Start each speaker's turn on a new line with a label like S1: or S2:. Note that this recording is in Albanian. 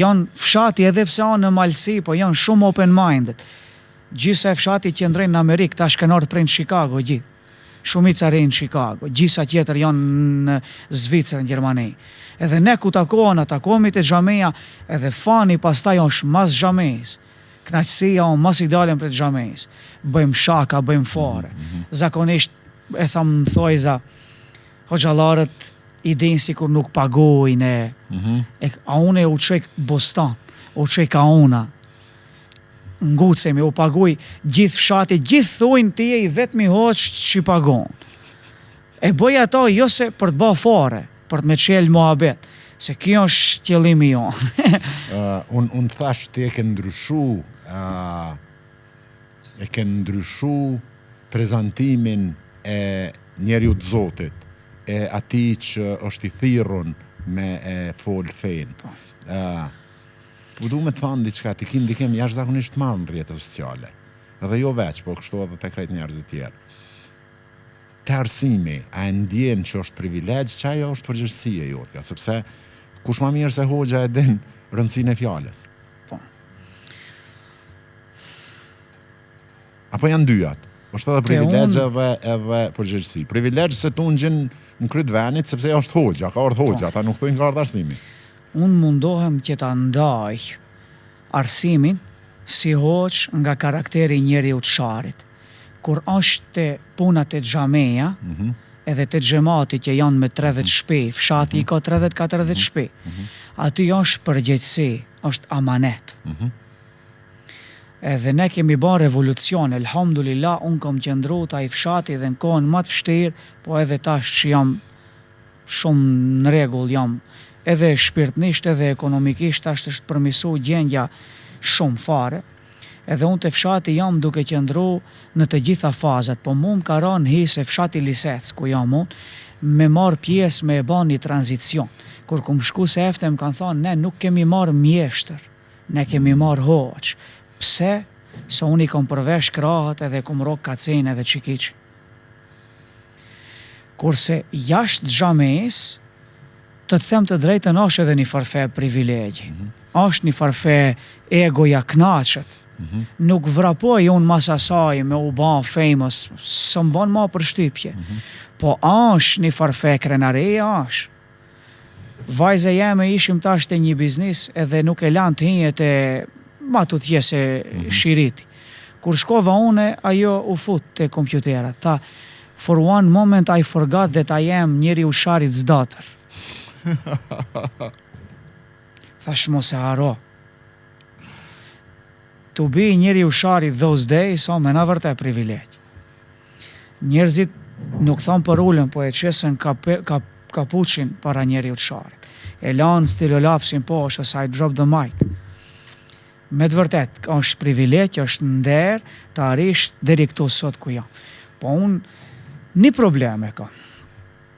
S1: janë fshati edhe pse janë në malsi, po janë shumë open-minded. Gjithsa e fshati qëndrejnë në Amerikë, ta shkenartë prej në Chicago gjithë. Shumica rejnë në Chicago, gjithsa tjetër janë në Zvicër, në Gjermani. Edhe ne ku takohemi te xhameja, edhe fani pastaj është mas xhamejs. Kënaqësia është mas ideale për xhamejs. Bëjmë shaka, bëjmë fare. Zakonisht e tham thojza hoxhallarët i dinë sikur nuk pagojnë. A unë u çek Boston, u çek Kauna. Ngucemi, u paguj gjithë fshati, gjithë thujnë ti e i vetëmi hoq që i pagon. E bëj ato jo se për të bë fare, për të me qelë mohabet, se kjo është qëllimi jonë.
S2: Unë thash ti e ke ndryshu prezantimin e njeriut Zotit, e ati që është i thirrun me e folë fenë. U du me të thanë diçka, ti ki ndikim jashtëzakonisht madh në rrjetet sociale. Edhe jo veç, po kështu edhe te krejt njerëzit tjerë. Te arsimi, a e ndjen që është privilegj, që ajo është përgjegjësia jotja, sepse kush ma mirë se hoxha e din rëndësinë e fjalës.
S1: Po.
S2: Apo janë dyjat? Është edhe privilegj edhe përgjegjësi. Privilegj se tu ngjin në kryt venit sepse ajo është hoxha, ka ardhur hoxha, ata nuk thojnë ka ardhur arsimi.
S1: Unë mundohem që ta ndaj arsimin si hoq nga karakteri njeriut sharit. Kur është te punat e xhameja, edhe te xhamati që janë me 30 shtëpi, fshati i ka 30-40 shtëpi. Aty është përgjegjësi, është amanet. Edhe ne kemi bërë revolucion, elhamdulillah, unë kam qëndru taj fshati dhe në kohën më të vështirë, po edhe tash që jam shumë në rregull, jam edhe shpirtnisht edhe ekonomikisht tash është përmisu gjendja shumë fare. Edhe unë të fshati jam duke qëndru në të gjitha fazat, po mu më ka rënë hisë e fshati Lisec, ku jam unë, me marë pjesë me e ba një tranzicion. Kur kum shku se efte më kanë thonë, ne nuk kemi marë mjeshtër, ne kemi marë hoq. Pse? Se unë i kom përvesh krahët edhe kom rok kacin edhe qikiq. Kurse jashtë xhames, të them të drejtën, është edhe një farfe privilegji. Është një farfe egoja knaqet. Nuk vrapoj unë mas asaj me u ban famous, së më ban ma për shtypje. Po është një farfe krenareja, është. Vajza jeme ishim tash të një biznis edhe nuk e lanë të hinjet e ma të tjese shiriti. Kur shkova une, ajo u fut të kompjuterat. Tha, for one moment I forgot that I am njeri u sharit zdatër. Thash mos e haro. To be njeri u sharit those days, me na vërtet privilegj. Njerëzit nuk thonë për ullën, po e qesën kapuqin para njeri u sharit. E lanë stilolapsin poshtë, ose I drop the mic. Me të vërtet, është privilegj, është nder të arish deri këtu sot ku jam. Po unë një problem e ka.